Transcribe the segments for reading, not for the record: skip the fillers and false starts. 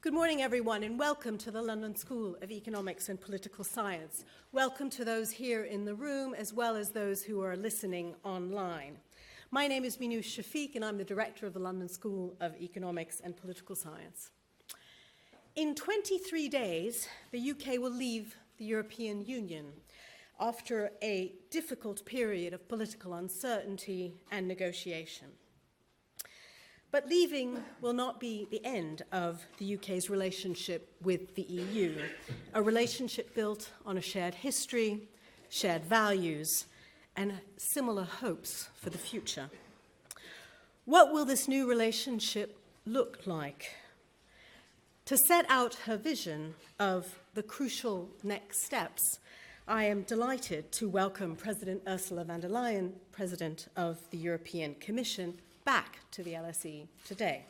Good morning, everyone, and welcome to the London School of Economics and Political Science. Welcome to those here in the room, as well as those who are listening online. My name is Minouche Shafiq, and I'm the director of the London School of Economics and Political Science. In 23 days, the UK will leave the European Union after a difficult period of political uncertainty and negotiation. But leaving will not be the end of the UK's relationship with the EU, a relationship built on a shared history, shared values, and similar hopes for the future. What will this new relationship look like? To set out her vision of the crucial next steps, I am delighted to welcome President Ursula von der Leyen, President of the European Commission, back to the LSE today.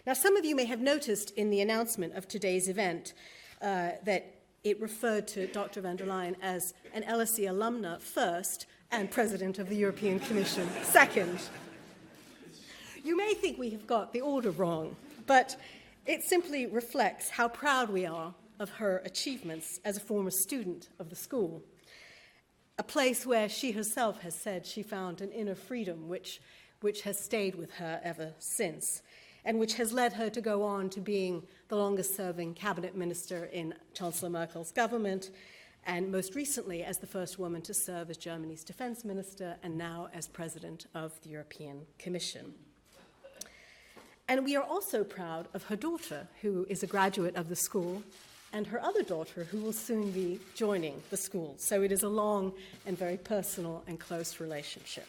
Now, some of you may have noticed in the announcement of today's event that it referred to Dr. von der Leyen as an LSE alumna first and President of the European Commission second. You may think we have got the order wrong, but it simply reflects how proud we are of her achievements as a former student of the school, a place where she herself has said she found an inner freedom which has stayed with her ever since, and which has led her to go on to being the longest-serving cabinet minister in Chancellor Merkel's government, and most recently as the first woman to serve as Germany's defense minister, and now as president of the European Commission. And we are also proud of her daughter, who is a graduate of the school, and her other daughter, who will soon be joining the school. So it is a long and very personal and close relationship.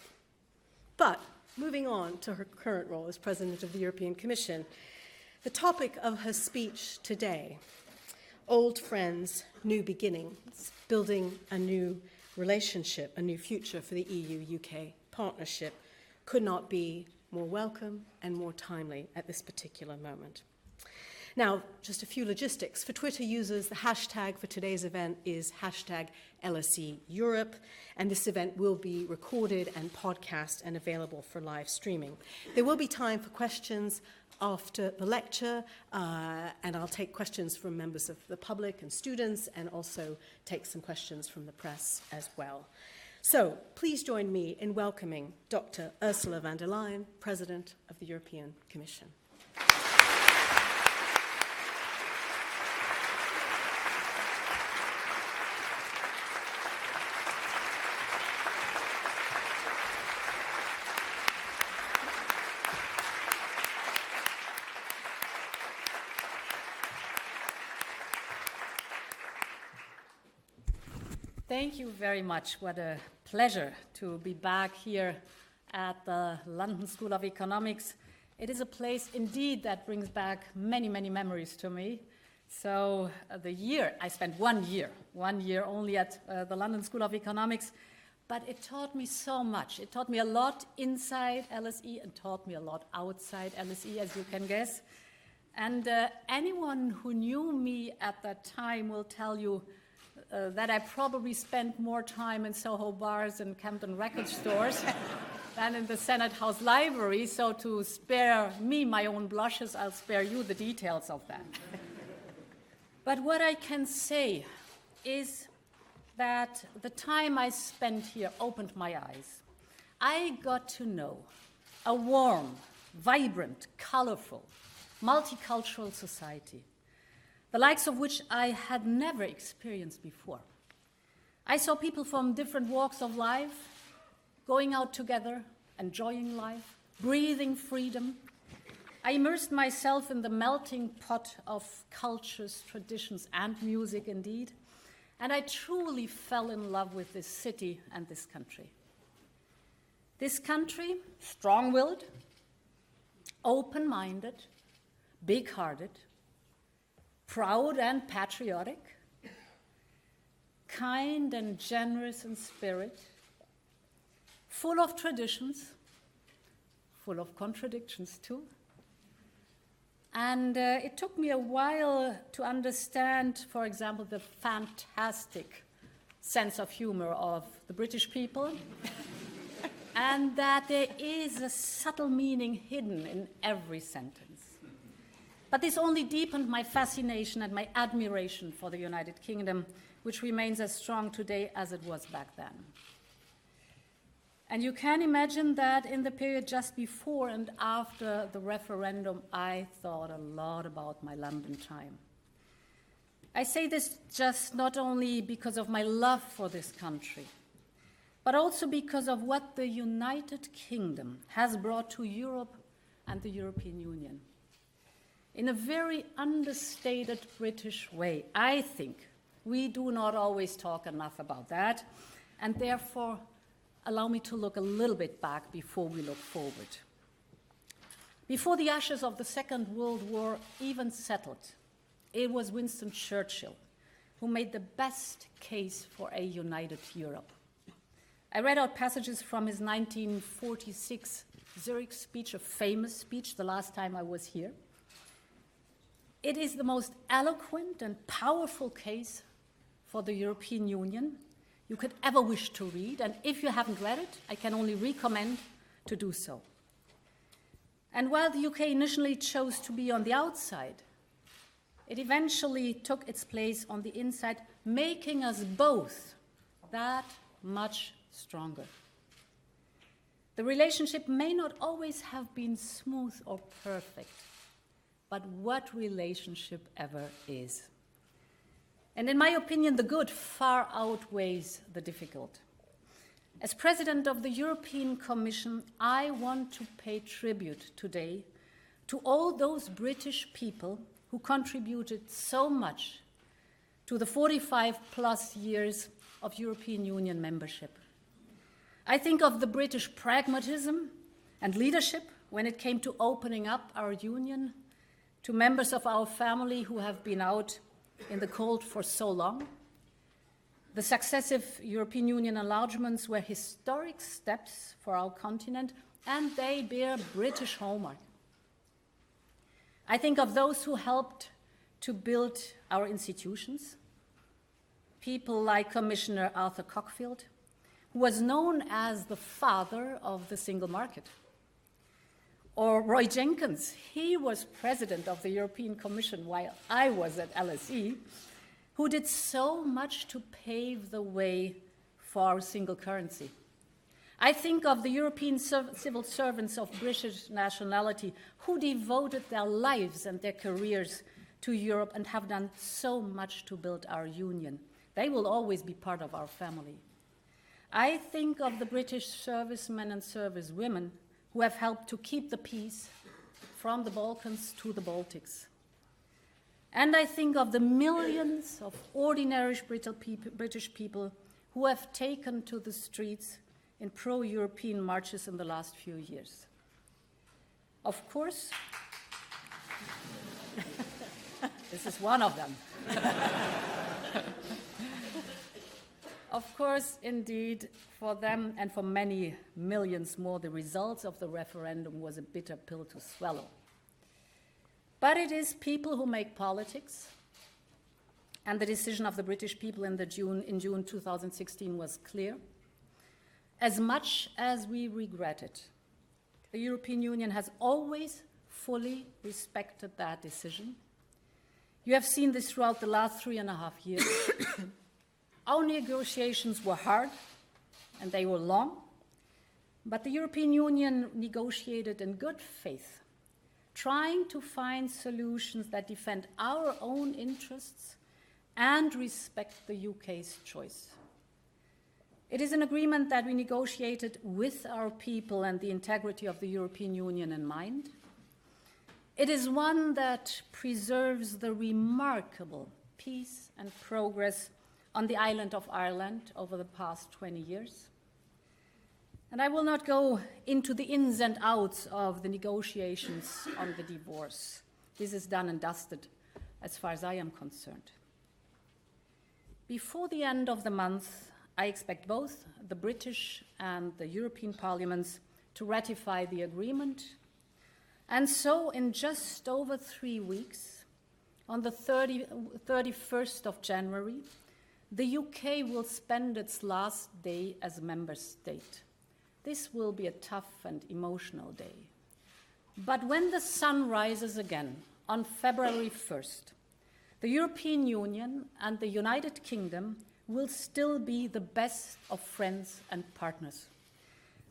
But moving on to her current role as President of the European Commission, the topic of her speech today, old friends, new beginnings, building a new relationship, a new future for the EU-UK partnership, could not be more welcome and more timely at this particular moment. Now, just a few logistics. For Twitter users, the hashtag for today's event is hashtag LSE Europe, and this event will be recorded and podcast and available for live streaming. There will be time for questions after the lecture, and I'll take questions from members of the public and students, and also take some questions from the press as well. So please join me in welcoming Dr. Ursula von der Leyen, President of the European Commission. Thank you very much. What a pleasure to be back here at the London School of Economics. It is a place indeed that brings back many, many memories to me. So I spent 1 year only at the London School of Economics, but it taught me so much. It taught me a lot inside LSE and taught me a lot outside LSE, as you can guess. And anyone who knew me at that time will tell you that I probably spent more time in Soho bars and Camden record stores than in the Senate House Library. So to spare me my own blushes, I'll spare you the details of that. But what I can say is that the time I spent here opened my eyes. I got to know a warm, vibrant, colorful, multicultural society, the likes of which I had never experienced before. I saw people from different walks of life going out together, enjoying life, breathing freedom. I immersed myself in the melting pot of cultures, traditions, and music indeed, and I truly fell in love with this city and this country. This country, strong-willed, open-minded, big-hearted, proud and patriotic, kind and generous in spirit, full of traditions, full of contradictions too. And it took me a while to understand, for example, the fantastic sense of humor of the British people, and that there is a subtle meaning hidden in every sentence. But this only deepened my fascination and my admiration for the United Kingdom, which remains as strong today as it was back then. And you can imagine that in the period just before and after the referendum, I thought a lot about my London time. I say this just not only because of my love for this country, but also because of what the United Kingdom has brought to Europe and the European Union. In a very understated British way, I think we do not always talk enough about that, and therefore allow me to look a little bit back before we look forward. Before the ashes of the Second World War even settled, it was Winston Churchill who made the best case for a united Europe. I read out passages from his 1946 Zurich speech, a famous speech, the last time I was here. It is the most eloquent and powerful case for the European Union you could ever wish to read, and if you haven't read it, I can only recommend to do so. And while the UK initially chose to be on the outside, it eventually took its place on the inside, making us both that much stronger. The relationship may not always have been smooth or perfect, but what relationship ever is? And in my opinion, the good far outweighs the difficult. As President of the European Commission, I want to pay tribute today to all those British people who contributed so much to the 45-plus years of European Union membership. I think of the British pragmatism and leadership when it came to opening up our union to members of our family who have been out in the cold for so long. The successive European Union enlargements were historic steps for our continent, and they bear British hallmark. I think of those who helped to build our institutions, people like Commissioner Arthur Cockfield, who was known as the father of the single market. Or Roy Jenkins, he was president of the European Commission while I was at LSE, who did so much to pave the way for our single currency. I think of the European civil servants of British nationality who devoted their lives and their careers to Europe and have done so much to build our union. They will always be part of our family. I think of the British servicemen and servicewomen who have helped to keep the peace from the Balkans to the Baltics. And I think of the millions of ordinary British people who have taken to the streets in pro-European marches in the last few years. Of course, this is one of them. Of course, indeed, for them and for many millions more, the results of the referendum was a bitter pill to swallow. But it is people who make politics, and the decision of the British people in June 2016 was clear. As much as we regret it, the European Union has always fully respected that decision. You have seen this throughout the last 3.5 years. Our negotiations were hard, and they were long, but the European Union negotiated in good faith, trying to find solutions that defend our own interests and respect the UK's choice. It is an agreement that we negotiated with our people and the integrity of the European Union in mind. It is one that preserves the remarkable peace and progress on the island of Ireland over the past 20 years. And I will not go into the ins and outs of the negotiations on the divorce. This is done and dusted as far as I am concerned. Before the end of the month, I expect both the British and the European parliaments to ratify the agreement. And so in just over 3 weeks, on the 31st of January, the UK will spend its last day as a member state. This will be a tough and emotional day. But when the sun rises again on February 1st, the European Union and the United Kingdom will still be the best of friends and partners.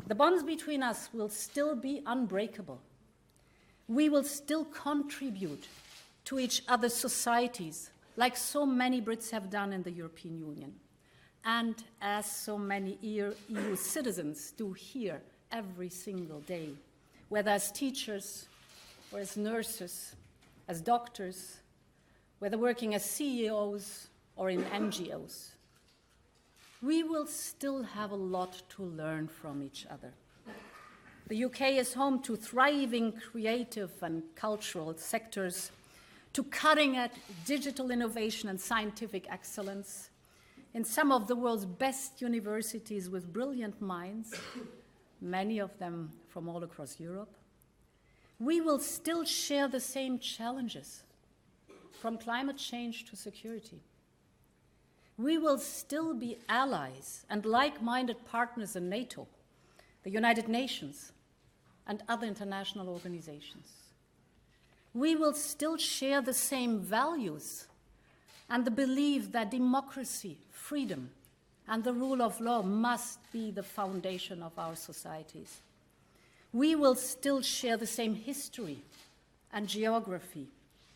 The bonds between us will still be unbreakable. We will still contribute to each other's societies, like so many Brits have done in the European Union, and as so many EU citizens do here every single day, whether as teachers or as nurses, as doctors, whether working as CEOs or in NGOs. We will still have a lot to learn from each other. The UK is home to thriving creative and cultural sectors, to cutting-edge digital innovation and scientific excellence, in some of the world's best universities with brilliant minds, many of them from all across Europe. We will still share the same challenges, from climate change to security. We will still be allies and like-minded partners in NATO, the United Nations, and other international organizations. We will still share the same values and the belief that democracy, freedom, and the rule of law must be the foundation of our societies. We will still share the same history and geography,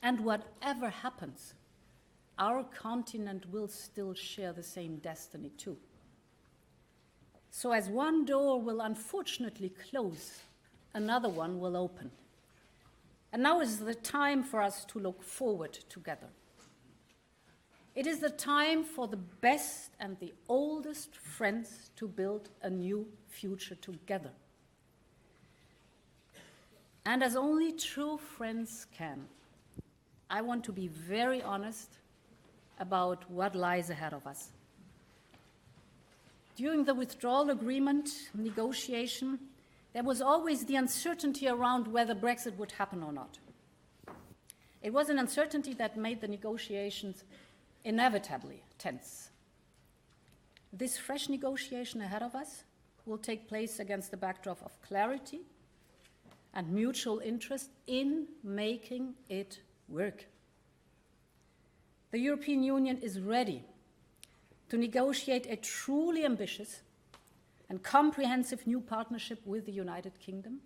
and whatever happens, our continent will still share the same destiny too. So as one door will unfortunately close, another one will open. And now is the time for us to look forward together. It is the time for the best and the oldest friends to build a new future together. And as only true friends can, I want to be very honest about what lies ahead of us. During the withdrawal agreement negotiation, there was always the uncertainty around whether Brexit would happen or not. It was an uncertainty that made the negotiations inevitably tense. This fresh negotiation ahead of us will take place against the backdrop of clarity and mutual interest in making it work. The European Union is ready to negotiate a truly ambitious and comprehensive new partnership with the United Kingdom.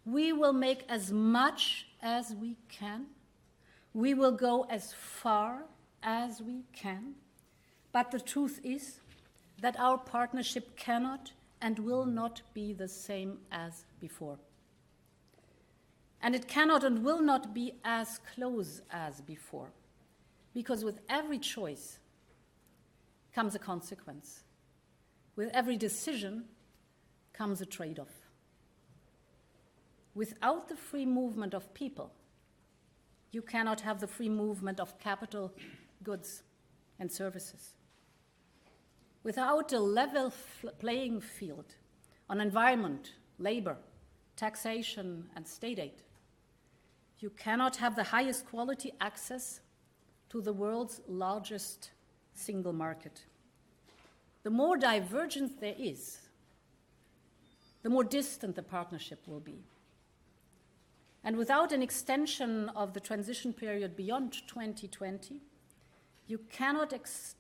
We will make as much as we can. We will go as far as we can. But the truth is that our partnership cannot and will not be the same as before. And it cannot and will not be as close as before, because with every choice comes a consequence. With every decision comes a trade-off. Without the free movement of people, you cannot have the free movement of capital, goods, and services. Without a level playing field on environment, labor, taxation, and state aid, you cannot have the highest quality access to the world's largest single market. The more divergence there is, the more distant the partnership will be. And without an extension of the transition period beyond 2020, you cannot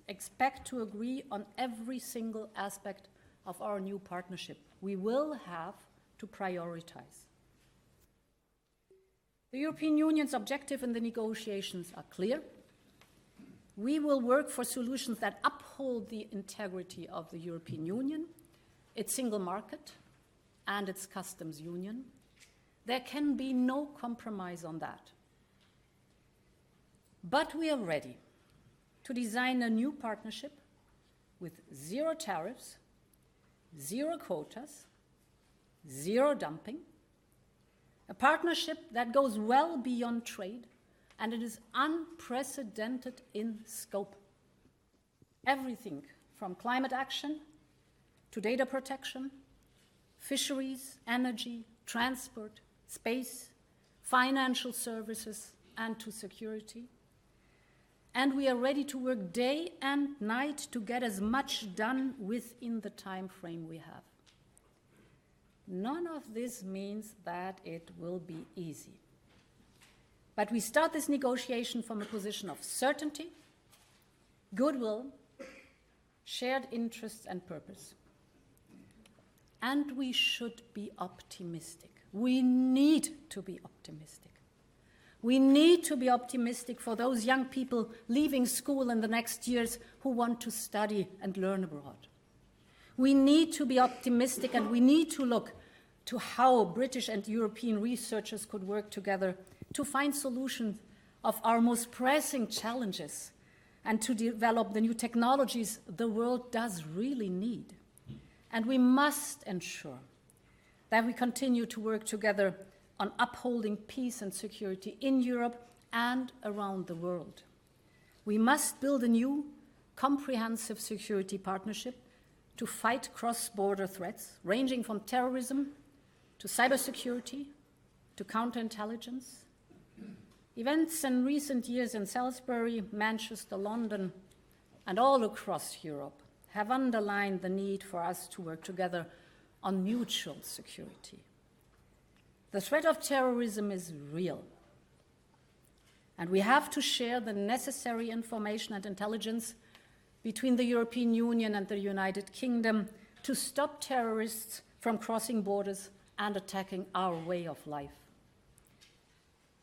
expect to agree on every single aspect of our new partnership. We will have to prioritize. The European Union's objective in the negotiations are clear. We will work for solutions that uphold the integrity of the European Union, its single market, and its customs union. There can be no compromise on that. But we are ready to design a new partnership with zero tariffs, zero quotas, zero dumping, a partnership that goes well beyond trade, and it is unprecedented in scope. Everything from climate action to data protection, fisheries, energy, transport, space, financial services, and to security. And we are ready to work day and night to get as much done within the time frame we have. None of this means that it will be easy. But we start this negotiation from a position of certainty, goodwill, shared interests and purpose. And we should be optimistic. We need to be optimistic. We need to be optimistic for those young people leaving school in the next years who want to study and learn abroad. We need to be optimistic, and we need to look to how British and European researchers could work together to find solutions of our most pressing challenges and to develop the new technologies the world does really need. And we must ensure that we continue to work together on upholding peace and security in Europe and around the world. We must build a new, comprehensive security partnership to fight cross-border threats, ranging from terrorism to cybersecurity to counterintelligence. Events in recent years in Salisbury, Manchester, London, and all across Europe have underlined the need for us to work together on mutual security. The threat of terrorism is real, and we have to share the necessary information and intelligence between the European Union and the United Kingdom to stop terrorists from crossing borders and attacking our way of life.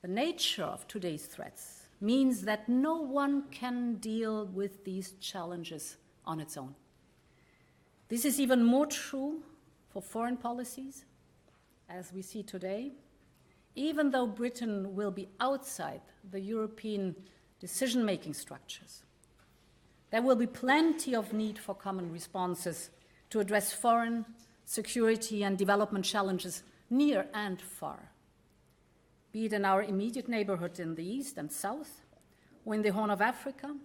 The nature of today's threats means that no one can deal with these challenges on its own. This is even more true for foreign policies, as we see today, even though Britain will be outside the European decision-making structures. There will be plenty of need for common responses to address foreign, security, and development challenges near and far, be it in our immediate neighborhood in the east and south, or in the Horn of Africa,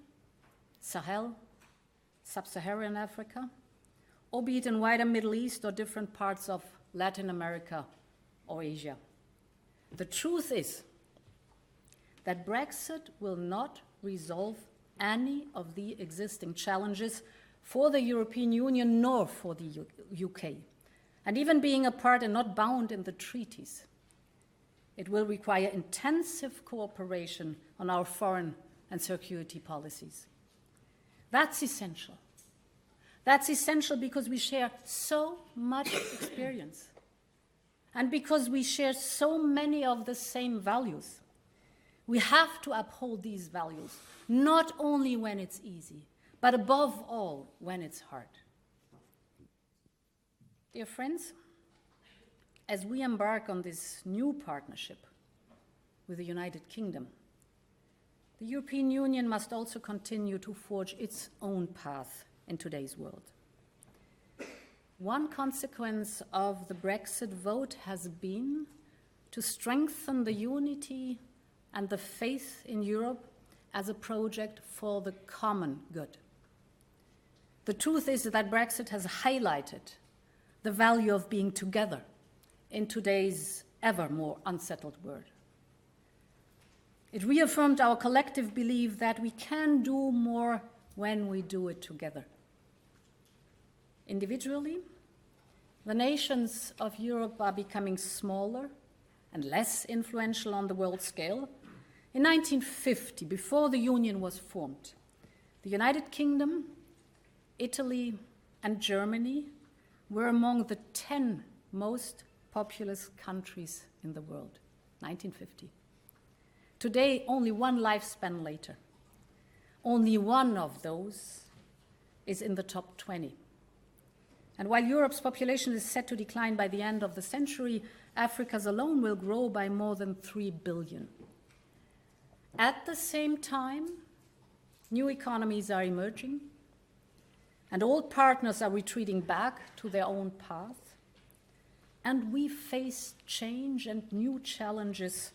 Sahel, Sub-Saharan Africa, or be it in wider Middle East or different parts of Latin America or Asia. The truth is that Brexit will not resolve any of the existing challenges for the European Union nor for the UK. And even being apart and not bound in the treaties, it will require intensive cooperation on our foreign and security policies. That's essential. That's essential because we share so much experience and because we share so many of the same values. We have to uphold these values, not only when it's easy, but above all, when it's hard. Dear friends, as we embark on this new partnership with the United Kingdom, the European Union must also continue to forge its own path in today's world. One consequence of the Brexit vote has been to strengthen the unity and the faith in Europe as a project for the common good. The truth is that Brexit has highlighted the value of being together in today's ever more unsettled world. It reaffirmed our collective belief that we can do more when we do it together. Individually, the nations of Europe are becoming smaller and less influential on the world scale. In 1950, before the Union was formed, the United Kingdom, Italy, and Germany were among the 10 most populous countries in the world, 1950. Today, only one lifespan later, only one of those is in the top 20. And while Europe's population is set to decline by the end of the century, Africa's alone will grow by more than 3 billion. At the same time, new economies are emerging, and old partners are retreating back to their own path, and we face change and new challenges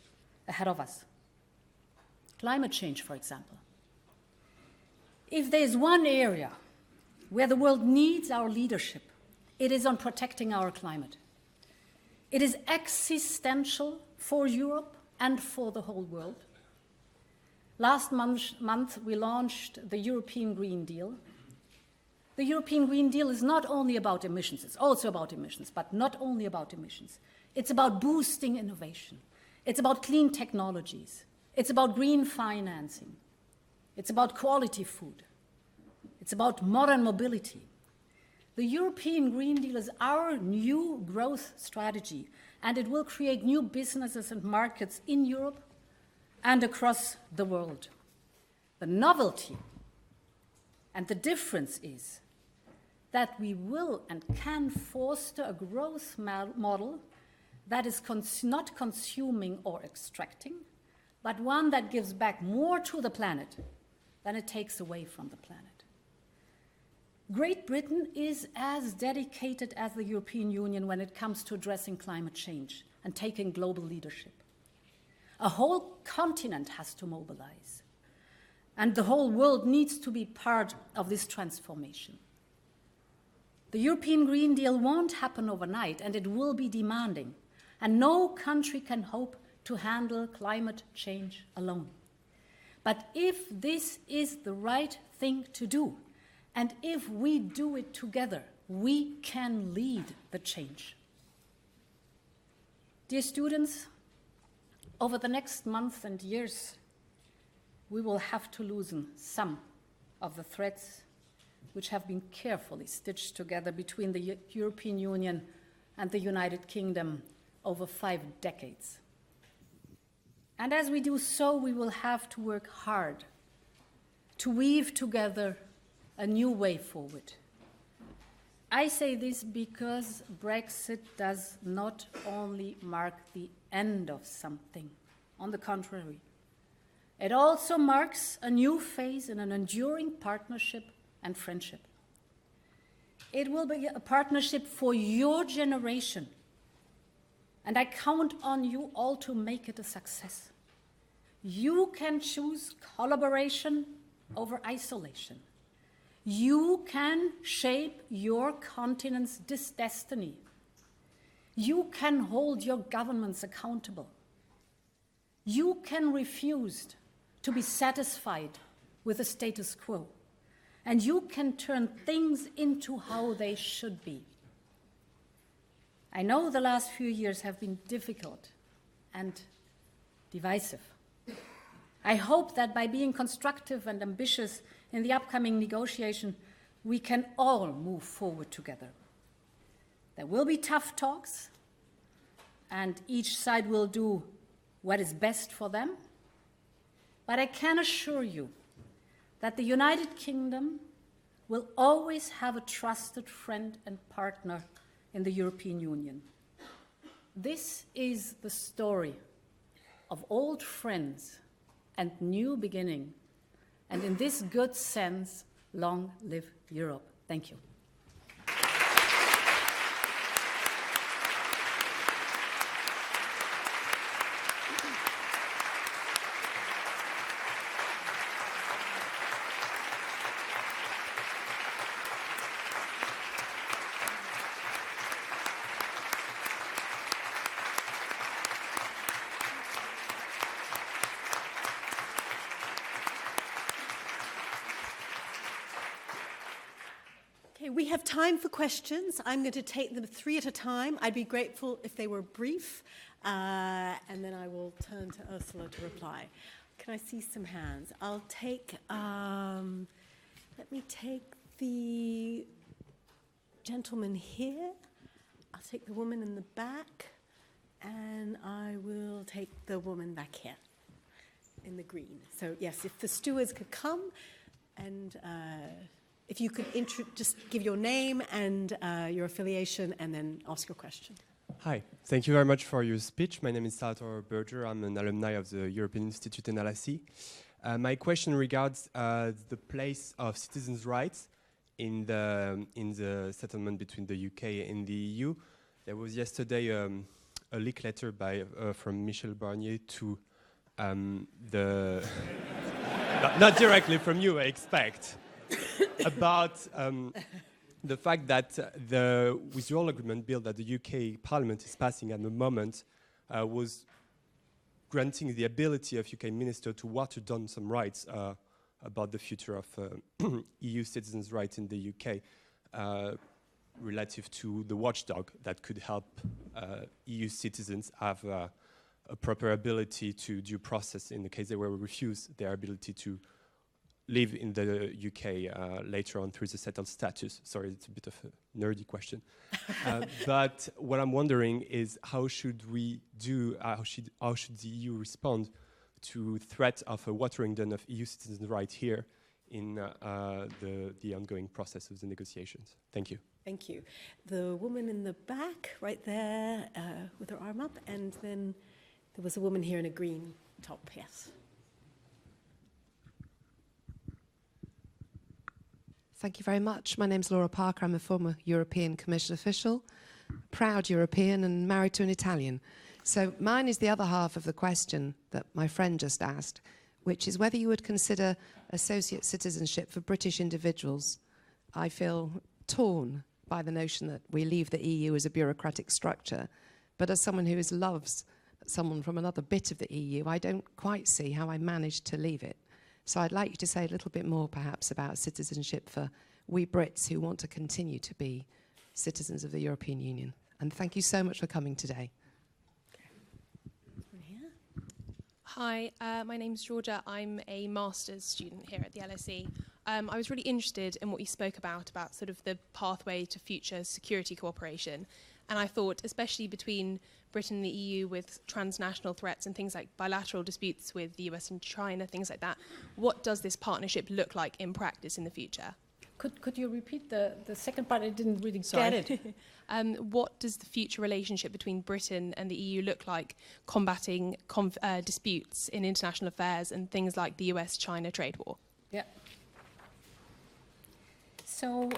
ahead of us. Climate change, for example. If there's one area where the world needs our leadership, it is on protecting our climate. It is existential for Europe and for the whole world. Last month, we launched the European Green Deal. The European Green Deal is not only about emissions, it's also about emissions, but not only about emissions. It's about boosting innovation. It's about clean technologies. It's about green financing. It's about quality food. It's about modern mobility. The European Green Deal is our new growth strategy, and it will create new businesses and markets in Europe and across the world. The novelty and the difference is that we will and can foster a growth model that is not consuming or extracting, but one that gives back more to the planet than it takes away from the planet. Great Britain is as dedicated as the European Union when it comes to addressing climate change and taking global leadership. A whole continent has to mobilize, and the whole world needs to be part of this transformation. The European Green Deal won't happen overnight, and it will be demanding, and no country can hope to handle climate change alone. But if this is the right thing to do, and if we do it together, we can lead the change. Dear students, over the next months and years, we will have to loosen some of the threads which have been carefully stitched together between the European Union and the United Kingdom over 5 decades. And as we do so, we will have to work hard to weave together a new way forward. I say this because Brexit does not only mark the end of something. On the contrary, it also marks a new phase in an enduring partnership and friendship. It will be a partnership for your generation, and I count on you all to make it a success. You can choose collaboration over isolation. You can shape your continent's destiny. You can hold your governments accountable. You can refuse to be satisfied with the status quo. And you can turn things into how they should be. I know the last few years have been difficult and divisive. I hope that by being constructive and ambitious in the upcoming negotiation, we can all move forward together. There will be tough talks, and each side will do what is best for them. But I can assure you that the United Kingdom will always have a trusted friend and partner in the European Union. This is the story of old friends and new beginning. And in this good sense, long live Europe. Thank you. We have time for questions. I'm going to take them 3 at a time. I'd be grateful if they were brief, and then I will turn to Ursula to reply. Can I see some hands? I'll take, let me take the gentleman here. I'll take the woman in the back, and I will take the woman back here in the green. So yes, if the stewards could come and if you could just give your name and your affiliation and then ask your question. Hi, thank you very much for your speech. My name is Salvatore Berger. I'm an alumni of the European Institute in LSE. My question regards the place of citizens' rights in the settlement between the UK and the EU. There was yesterday a leak letter from Michel Barnier to not directly from you, I expect, about the fact that the withdrawal agreement bill that the UK Parliament is passing at the moment was granting the ability of UK minister to water down some rights about the future of EU citizens' rights in the UK relative to the watchdog that could help EU citizens have a proper ability to due process in the case they were refused their ability to live in the UK later on through the settled status? Sorry, it's a bit of a nerdy question. But what I'm wondering is how should the EU respond to threat of a watering down of EU citizens' rights here in the ongoing process of the negotiations? Thank you. Thank you. The woman in the back, right there, with her arm up, and then there was a woman here in a green top, yes. Thank you very much. My name's Laura Parker. I'm a former European Commission official, proud European and married to an Italian. So mine is the other half of the question that my friend just asked, which is whether you would consider associate citizenship for British individuals. I feel torn by the notion that we leave the EU as a bureaucratic structure, but as someone who loves someone from another bit of the EU, I don't quite see how I managed to leave it. So I'd like you to say a little bit more, perhaps, about citizenship for we Brits who want to continue to be citizens of the European Union. And thank you so much for coming today. Hi, my name's Georgia. I'm a master's student here at the LSE. I was really interested in what you spoke about sort of the pathway to future security cooperation. And I thought, especially between Britain and the EU with transnational threats and things like bilateral disputes with the US and China, things like that, what does this partnership look like in practice in the future? Could you repeat the second part? I didn't really get it. What does the future relationship between Britain and the EU look like combating disputes in international affairs and things like the US-China trade war? Yeah. So,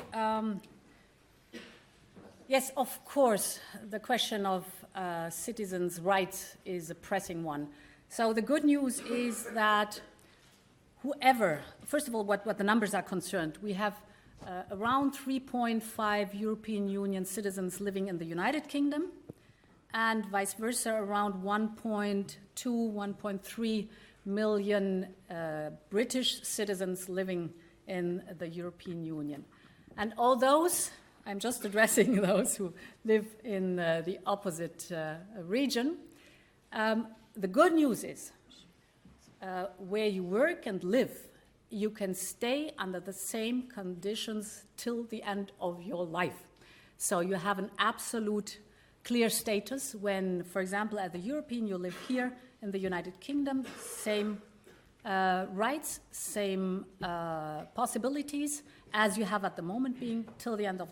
yes, of course, the question of citizens' rights is a pressing one. So the good news is that whoever, first of all, what the numbers are concerned, we have around 3.5 European Union citizens living in the United Kingdom, and vice versa, around 1.2, 1.3 million British citizens living in the European Union. And all those, I'm just addressing those who live in the opposite region. The good news is where you work and live, you can stay under the same conditions till the end of your life. So you have an absolute clear status when, for example, as a European, you live here in the United Kingdom, same rights, same possibilities as you have at the moment being till the end of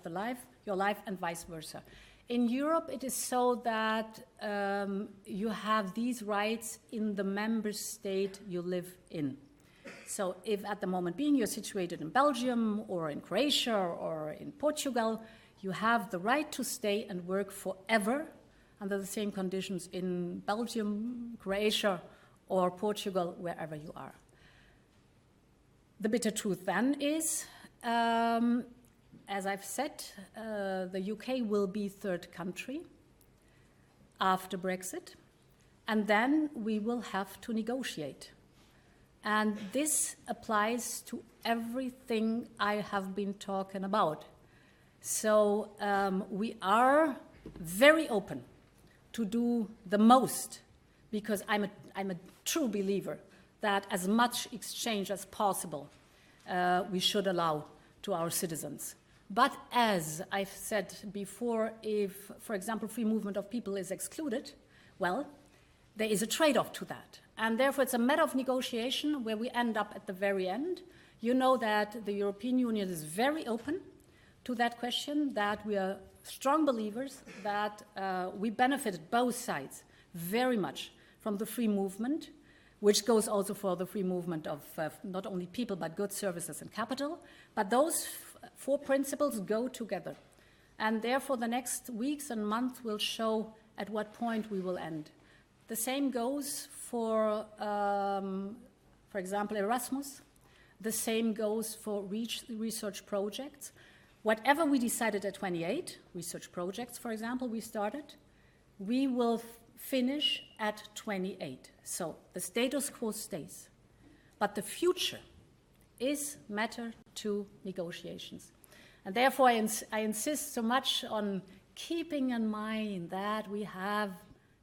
your life, and vice versa. In Europe, it is so that you have these rights in the member state you live in. So if at the moment being you're situated in Belgium or in Croatia or in Portugal, you have the right to stay and work forever under the same conditions in Belgium, Croatia, or Portugal, wherever you are. The bitter truth then is, as I've said, the UK will be third country after Brexit, and then we will have to negotiate. And this applies to everything I have been talking about. So we are very open to do the most, because I'm a true believer that as much exchange as possible we should allow to our citizens. But as I've said before, if, for example, free movement of people is excluded, well, there is a trade-off to that. And therefore, it's a matter of negotiation where we end up at the very end. You know that the European Union is very open to that question, that we are strong believers that we benefited both sides very much from the free movement, which goes also for the free movement of not only people but goods, services, and capital. But those four principles go together. And therefore, the next weeks and months will show at what point we will end. The same goes for example, Erasmus. The same goes for research projects. Whatever we decided at 28, research projects, for example, we started, we will finish at 28. So the status quo stays. But the future is matter to negotiations. And therefore, I insist so much on keeping in mind that we have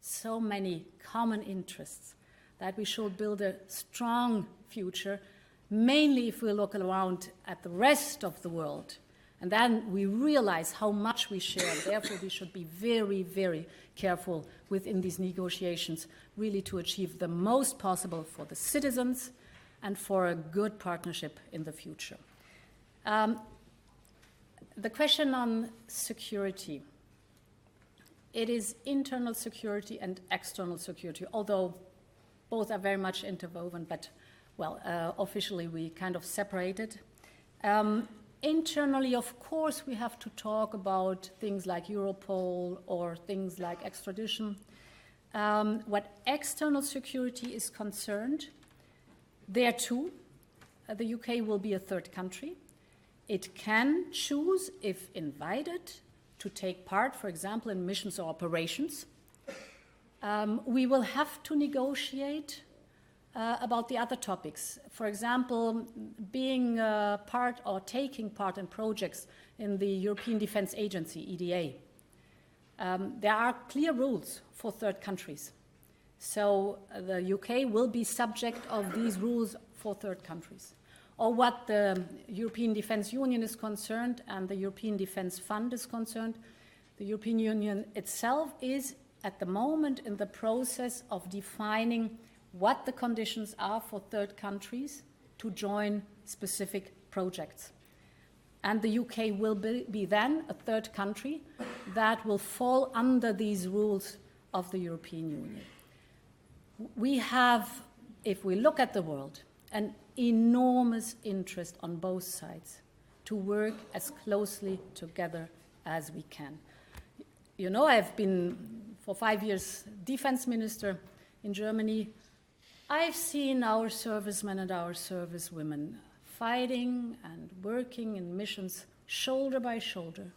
so many common interests that we should build a strong future, mainly if we look around at the rest of the world. And then we realize how much we share. Therefore, we should be very, very careful within these negotiations, really to achieve the most possible for the citizens and for a good partnership in the future. The question on security. It is internal security and external security, although both are very much interwoven, but, well, officially we kind of separated. Internally, of course, we have to talk about things like Europol or things like extradition. What external security is concerned, there too, the UK will be a third country. It can choose, if invited, to take part, for example, in missions or operations. We will have to negotiate about the other topics. For example, being part or taking part in projects in the European Defence Agency, EDA. There are clear rules for third countries. So the UK will be subject of these rules for third countries. Or what the European Defence Union is concerned and the European Defence Fund is concerned, the European Union itself is at the moment in the process of defining what the conditions are for third countries to join specific projects. And the UK will be then a third country that will fall under these rules of the European Union. We have, if we look at the world, an enormous interest on both sides to work as closely together as we can. You know, I've been for 5 years defense minister in Germany. I've seen our servicemen and our servicewomen fighting and working in missions shoulder by shoulder.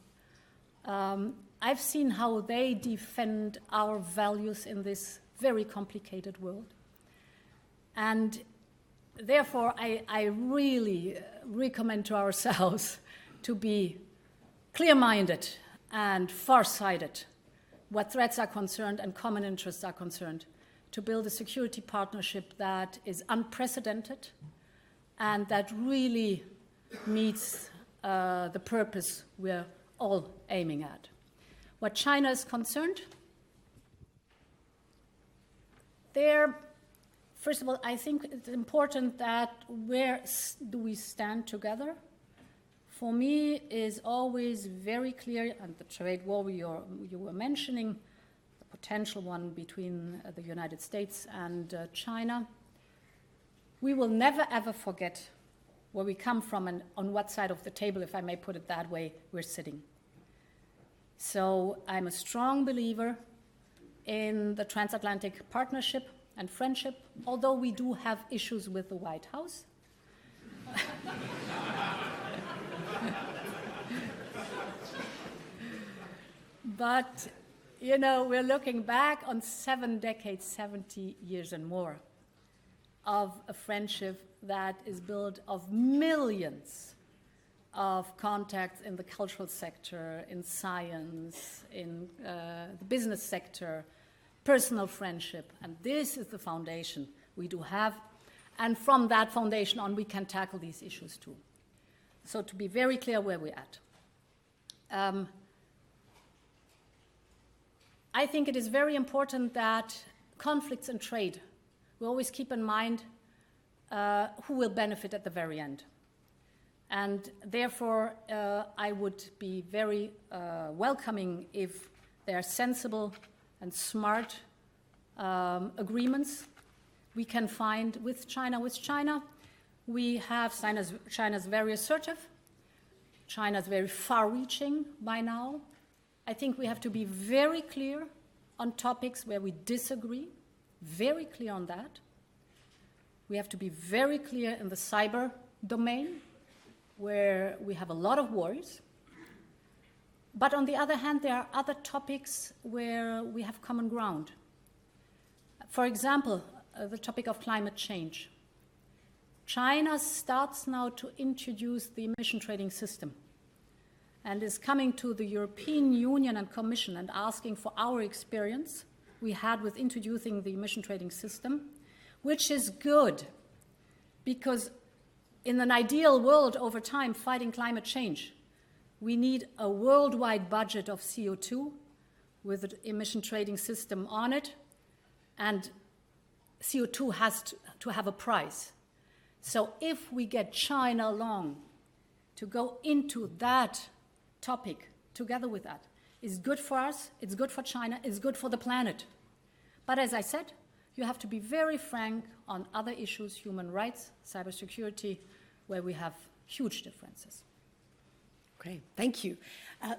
I've seen how they defend our values in this very complicated world. And therefore, I really recommend to ourselves to be clear-minded and far-sighted what threats are concerned and common interests are concerned, to build a security partnership that is unprecedented and that really meets the purpose we're all aiming at. What China is concerned, first of all, I think it's important that where do we stand together? For me, is always very clear, and the trade war you were mentioning, the potential one between the United States and China. We will never, ever forget where we come from and on what side of the table, if I may put it that way, we're sitting. So I'm a strong believer in the transatlantic partnership and friendship, although we do have issues with the White House. But, you know, we're looking back on 7 decades, 70 years and more of a friendship that is built of millions of contacts in the cultural sector, in science, in the business sector, personal friendship. And this is the foundation we do have. And from that foundation on, we can tackle these issues too. So to be very clear where we're at. I think it is very important that conflicts and trade, we always keep in mind who will benefit at the very end. And therefore, I would be very welcoming if there are sensible and smart agreements we can find with China. With China, we have China's very assertive. China's very far-reaching by now. I think we have to be very clear on topics where we disagree, very clear on that. We have to be very clear in the cyber domain, where we have a lot of worries. But on the other hand, there are other topics where we have common ground. For example, the topic of climate change. China starts now to introduce the emission trading system and is coming to the European Union and Commission and asking for our experience we had with introducing the emission trading system, which is good because in an ideal world over time fighting climate change, we need a worldwide budget of CO2 with an emission trading system on it, and CO2 has to have a price. So if we get China along to go into that topic together with that, it's good for us, it's good for China, it's good for the planet. But as I said, you have to be very frank on other issues, human rights, cybersecurity, where we have huge differences. Great, thank you.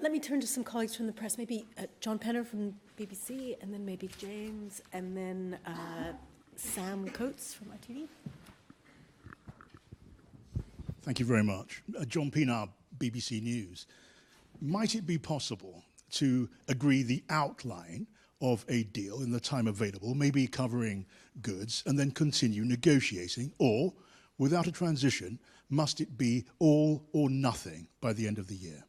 Let me turn to some colleagues from the press, maybe John Penner from BBC, and then maybe James, and then Sam Coates from ITV. Thank you very much. John Penner, BBC News. Might it be possible to agree the outline of a deal in the time available, maybe covering goods, and then continue negotiating, or, without a transition, must it be all or nothing by the end of the year?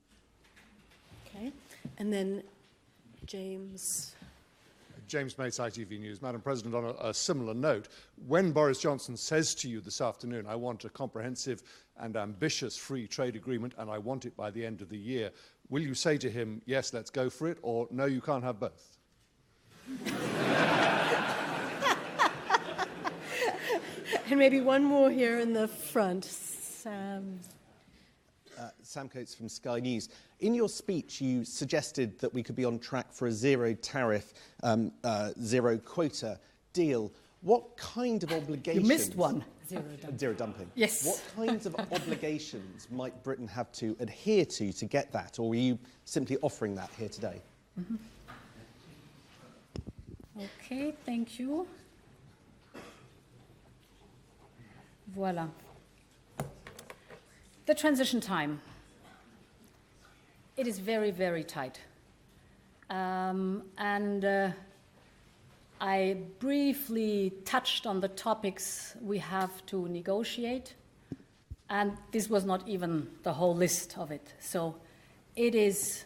Okay, and then James. James Mates, ITV News. Madam President, on a similar note, when Boris Johnson says to you this afternoon, I want a comprehensive and ambitious free trade agreement and I want it by the end of the year, will you say to him, yes, let's go for it, or no, you can't have both? And maybe one more here in the front. Sam. Sam Coates from Sky News. In your speech, you suggested that we could be on track for a zero tariff, zero quota deal. What kind of obligations... You missed one. Zero dumping. Yes. What kinds of obligations might Britain have to adhere to get that, or are you simply offering that here today? Mm-hmm. Okay, thank you. Voila. The transition time. It is very, very tight. I briefly touched on the topics we have to negotiate, and this was not even the whole list of it. So it is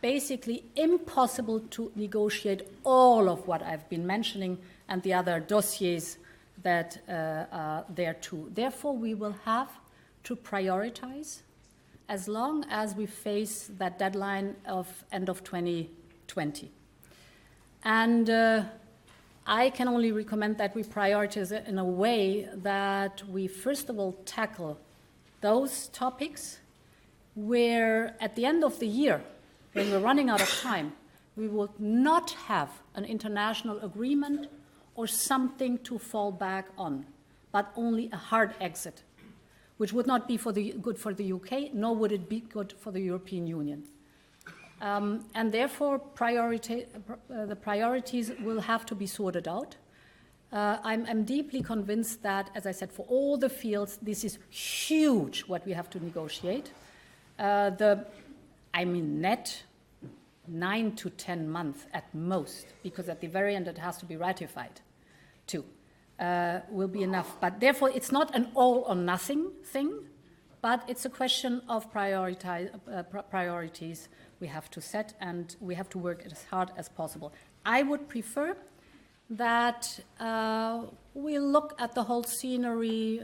basically impossible to negotiate all of what I've been mentioning and the other dossiers that are there too. Therefore, we will have to prioritize as long as we face that deadline of end of 2020. And I can only recommend that we prioritize it in a way that we first of all tackle those topics where at the end of the year, when we're running out of time, we will not have an international agreement or something to fall back on, but only a hard exit, which would not be good for the UK, nor would it be good for the European Union. And therefore, the priorities will have to be sorted out. I'm deeply convinced that, as I said, for all the fields, this is huge what we have to negotiate. Net 9 to 10 months at most, because at the very end it has to be ratified too, will be enough. But therefore, it's not an all or nothing thing, but it's a question of priorities we have to set, and we have to work as hard as possible. I would prefer that we look at the whole scenery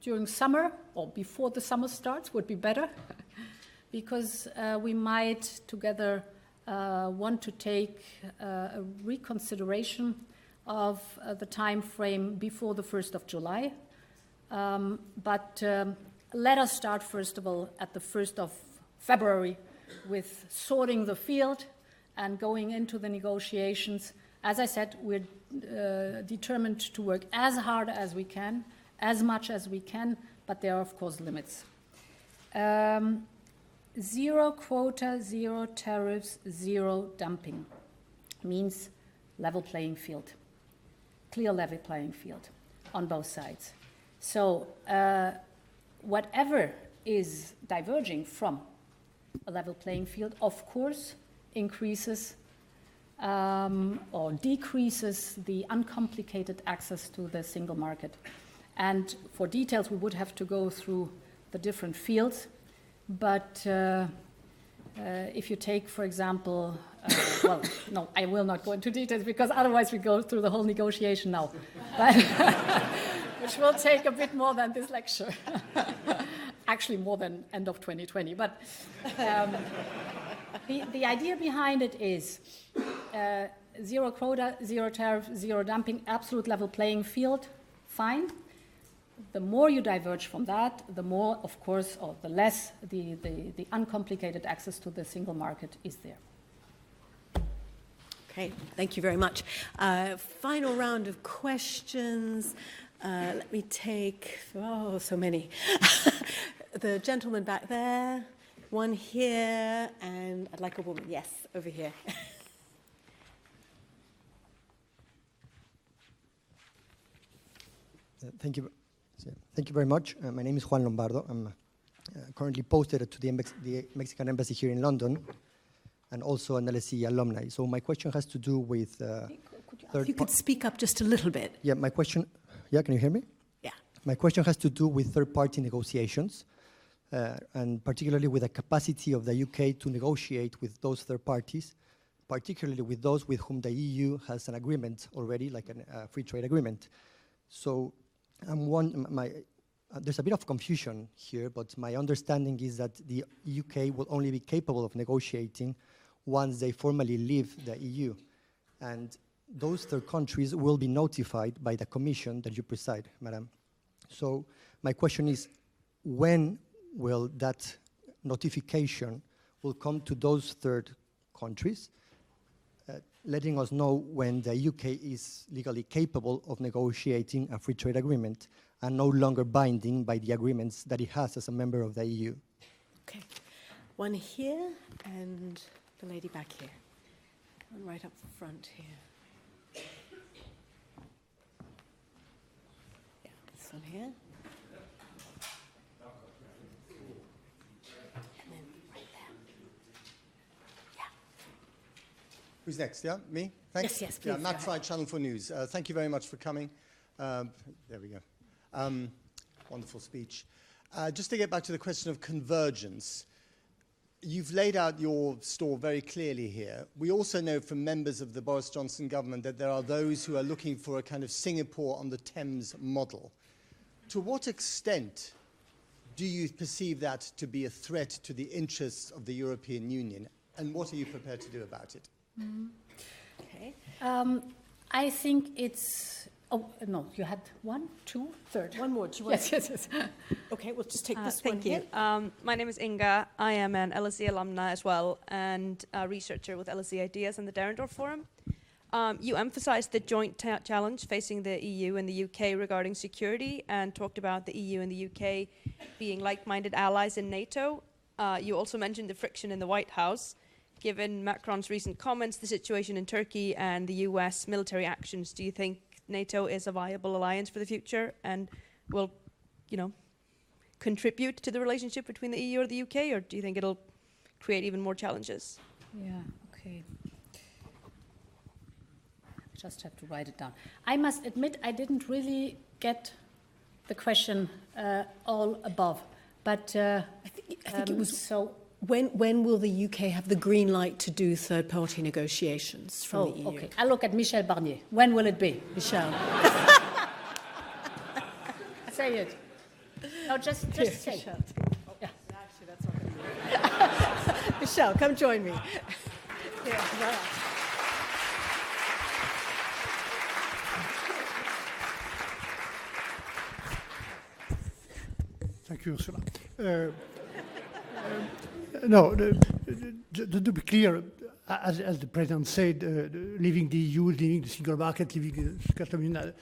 during summer, or before the summer starts would be better, because we might together want to take a reconsideration of the time frame before the 1st of July. But let us start, first of all, at the 1st of February with sorting the field and going into the negotiations. As I said, we're determined to work as hard as we can, as much as we can, but there are, of course, limits. Zero quota, zero tariffs, zero dumping means level playing field, clear level playing field on both sides. So whatever is diverging from a level playing field, of course, increases or decreases the uncomplicated access to the single market. And for details, we would have to go through the different fields. But If you take, for example, well, no, I will not go into details because otherwise we go through the whole negotiation now, but which will take a bit more than this lecture. Actually, more than end of 2020. But the idea behind it is zero quota, zero tariff, zero dumping, absolute level playing field, fine. The more you diverge from that, the more, of course, or the less the uncomplicated access to the single market is there. Okay, thank you very much. Final round of questions. Let me take, oh, so many. The gentleman back there, one here, and I'd like a woman. Yes, over here. Thank you. Thank you very much. My name is Juan Lombardo. I'm currently posted to the Mexican Embassy here in London and also an LSE alumni. So my question has to do with... If you could speak up just a little bit. Yeah, my question... Yeah, can you hear me? Yeah. My question has to do with third-party negotiations and particularly with the capacity of the UK to negotiate with those third parties, particularly with those with whom the EU has an agreement already, like a free trade agreement. So there's a bit of confusion here, but my understanding is that the UK will only be capable of negotiating once they formally leave the EU. And those third countries will be notified by the Commission that you preside, Madam. So my question is, when will that notification will come to those third countries, letting us know when the UK is legally capable of negotiating a free trade agreement and no longer binding by the agreements that it has as a member of the EU? Okay. One here and the lady back here. One right up front here. Yeah, this one here. And then right there. Yeah. Who's next? Yeah, me? Thanks. Yes, please. Yeah, Matt Fried, Channel 4 News. Thank you very much for coming. There we go. Wonderful speech. Just to get back to the question of convergence, you've laid out your store very clearly here. We also know from members of the Boris Johnson government that there are those who are looking for a kind of Singapore on the Thames model. To what extent do you perceive that to be a threat to the interests of the European Union, and what are you prepared to do about it? Okay. I think it's... Oh, no, you had one, two, third. One more. Do you want Yes. Okay, we'll just take this Thank one you. here. My name is Inga. I am an LSE alumna as well and a researcher with LSE Ideas and the Derendorf Forum. You emphasized the joint challenge facing the EU and the UK regarding security and talked about the EU and the UK being like-minded allies in NATO. You also mentioned the friction in the White House. Given Macron's recent comments, the situation in Turkey and the US military actions, do you think NATO is a viable alliance for the future and will, contribute to the relationship between the EU or the UK, or do you think it'll create even more challenges? Yeah, okay. I just have to write it down. I must admit I didn't really get the question all above, but I think it was so. When will the UK have the green light to do third-party negotiations from the EU? Okay. I look at Michel Barnier. When will it be? Michel. Say it. No, just say. Michel. Yeah. Actually, that's not going to be Michel, come join me. Yeah, right. Thank you, Ursula. No, to be clear, as the President said, leaving the EU, leaving the single market, leaving the customs union,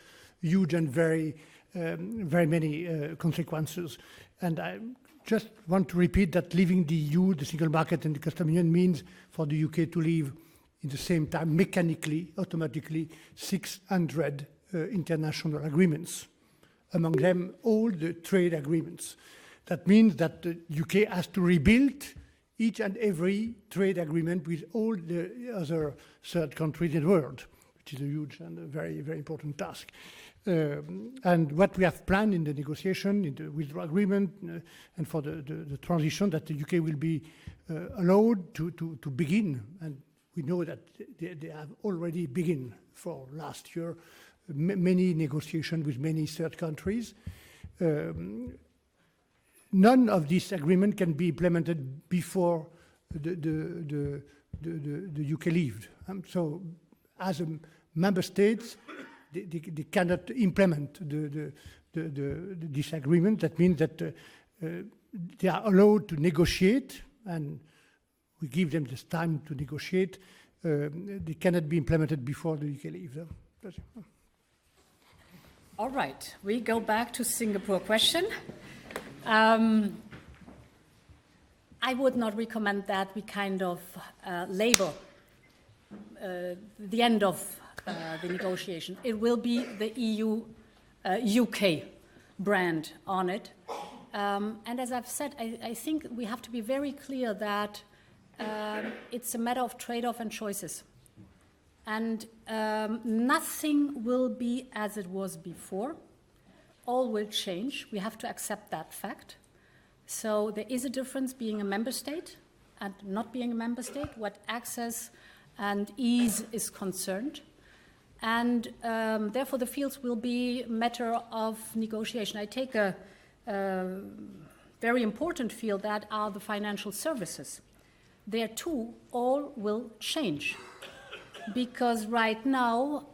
huge and very many consequences. And I just want to repeat that leaving the EU, the single market and the customs union means for the UK to leave in the same time, mechanically, automatically, 600 international agreements. Among them, all the trade agreements. That means that the UK has to rebuild each and every trade agreement with all the other third countries in the world, which is a huge and a very, very important task. And what we have planned in the negotiation, in the withdrawal agreement, and for the transition, that the UK will be allowed to begin, and we know that they have already begun for last year, many negotiations with many third countries. None of this agreement can be implemented before the UK leaves. So, as a member states, they cannot implement this agreement. That means that they are allowed to negotiate, and we give them this time to negotiate. They cannot be implemented before the UK leaves. All right, we go back to Singapore question. I would not recommend that we kind of label the end of the negotiation. It will be the EU UK brand on it. And as I've said, I think we have to be very clear that it's a matter of trade-off and choices. And nothing will be as it was before. All will change. We have to accept that fact. So there is a difference being a member state and not being a member state, what access and ease is concerned. And therefore the fields will be a matter of negotiation. I take a very important field, that are the financial services. There too, all will change. Because right now,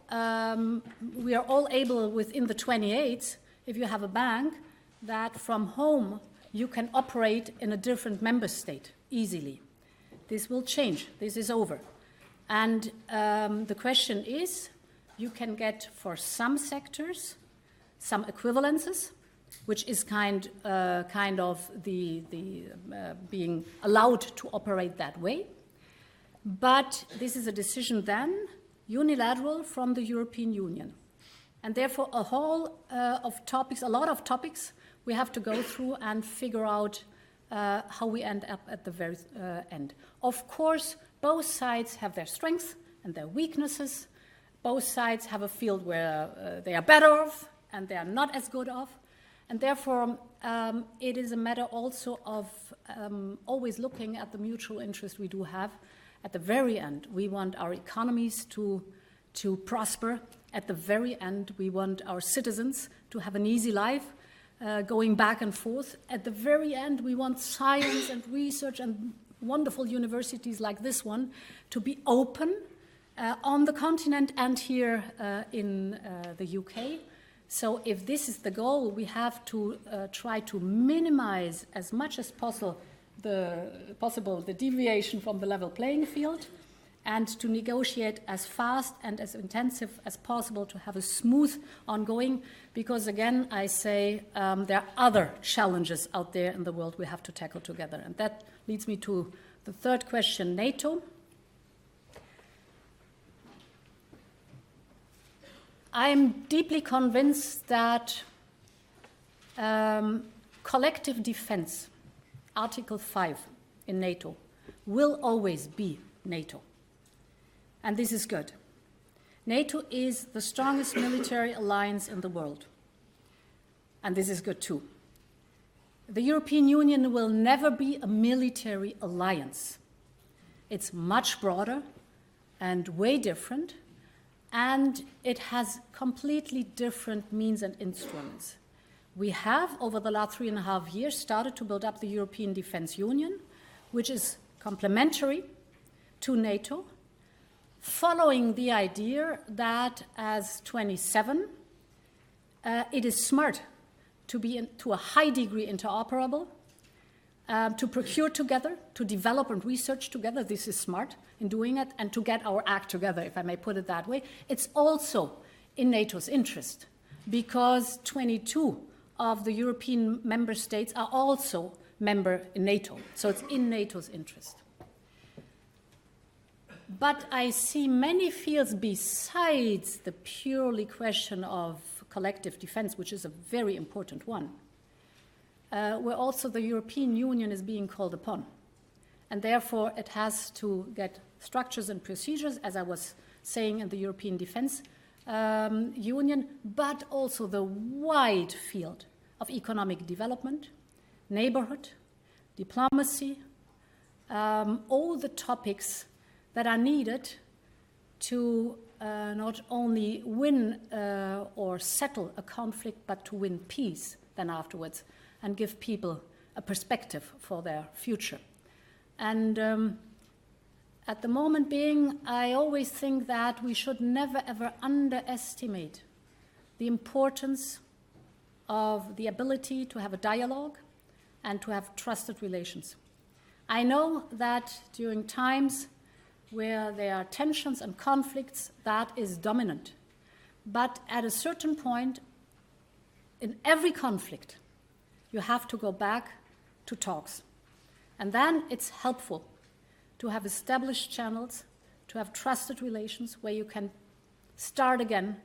we are all able within the 28, if you have a bank, that from home you can operate in a different member state easily. This will change. This is over. And the question is, you can get for some sectors some equivalences, which is kind of the being allowed to operate that way. But this is a decision then unilateral from the European Union. And therefore a whole of topics, a lot of topics, we have to go through and figure out how we end up at the very end. Of course, both sides have their strengths and their weaknesses. Both sides have a field where they are better off and they are not as good off. And therefore, it is a matter also of always looking at the mutual interest we do have. At the very end, we want our economies to prosper. At the very end, we want our citizens to have an easy life, going back and forth. At the very end, we want science and research and wonderful universities like this one to be open on the continent and here in the UK. So if this is the goal, we have to try to minimize as much as possible the deviation from the level playing field, and to negotiate as fast and as intensive as possible to have a smooth ongoing, because again, I say there are other challenges out there in the world we have to tackle together. And that leads me to the third question, NATO. I'm deeply convinced that collective defense, Article 5 in NATO, will always be NATO. And this is good. NATO is the strongest military alliance in the world. And this is good too. The European Union will never be a military alliance. It's much broader and way different, and it has completely different means and instruments. We have, over the last 3.5 years, started to build up the European Defence Union, which is complementary to NATO, following the idea that as 27, it is smart to be to a high degree interoperable, to procure together, to develop and research together. This is smart in doing it, and to get our act together, if I may put it that way. It's also in NATO's interest, because 22 of the European member states are also member in NATO. So it's in NATO's interest. But I see many fields besides the purely question of collective defense, which is a very important one, where also the European Union is being called upon. And therefore, it has to get structures and procedures, as I was saying in the European Defence Union, but also the wide field of economic development, neighborhood, diplomacy, all the topics that are needed to not only win or settle a conflict, but to win peace then afterwards and give people a perspective for their future. And at the moment being, I always think that we should never ever underestimate the importance of the ability to have a dialogue and to have trusted relations. I know that during times where there are tensions and conflicts, that is dominant. But at a certain point, in every conflict, you have to go back to talks. And then it's helpful to have established channels, to have trusted relations where you can start again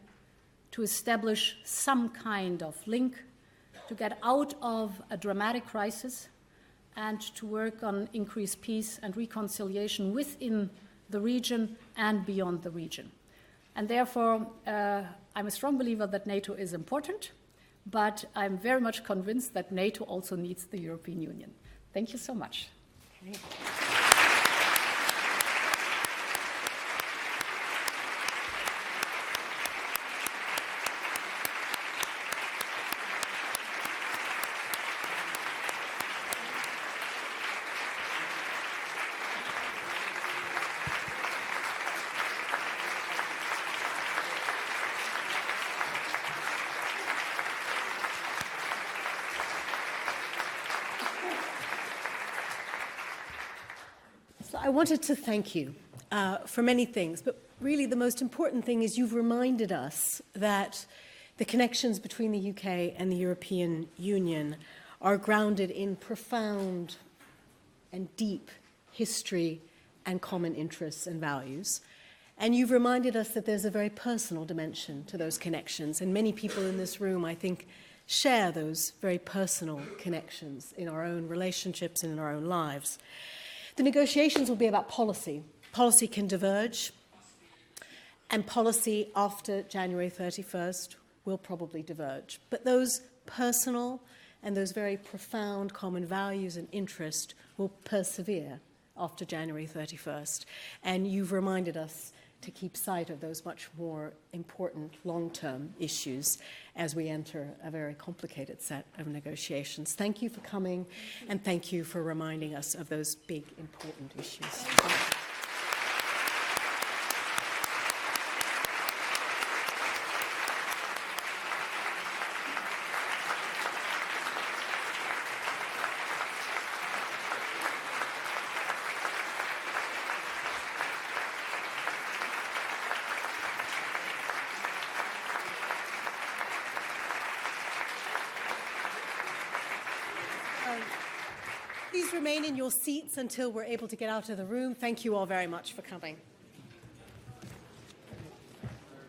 to establish some kind of link, to get out of a dramatic crisis, and to work on increased peace and reconciliation within the region and beyond the region. And therefore, I'm a strong believer that NATO is important, but I'm very much convinced that NATO also needs the European Union. Thank you so much. Okay. I wanted to thank you for many things, but really the most important thing is you've reminded us that the connections between the UK and the European Union are grounded in profound and deep history and common interests and values. And you've reminded us that there's a very personal dimension to those connections, and many people in this room, I think, share those very personal connections in our own relationships and in our own lives. The negotiations will be about policy. Policy can diverge, and policy after January 31st will probably diverge. But those personal and those very profound common values and interests will persevere after January 31st. And you've reminded us to keep sight of those much more important long-term issues as we enter a very complicated set of negotiations. Thank you for coming, and thank you for reminding us of those big, important issues. Please remain in your seats until we're able to get out of the room. Thank you all very much for coming.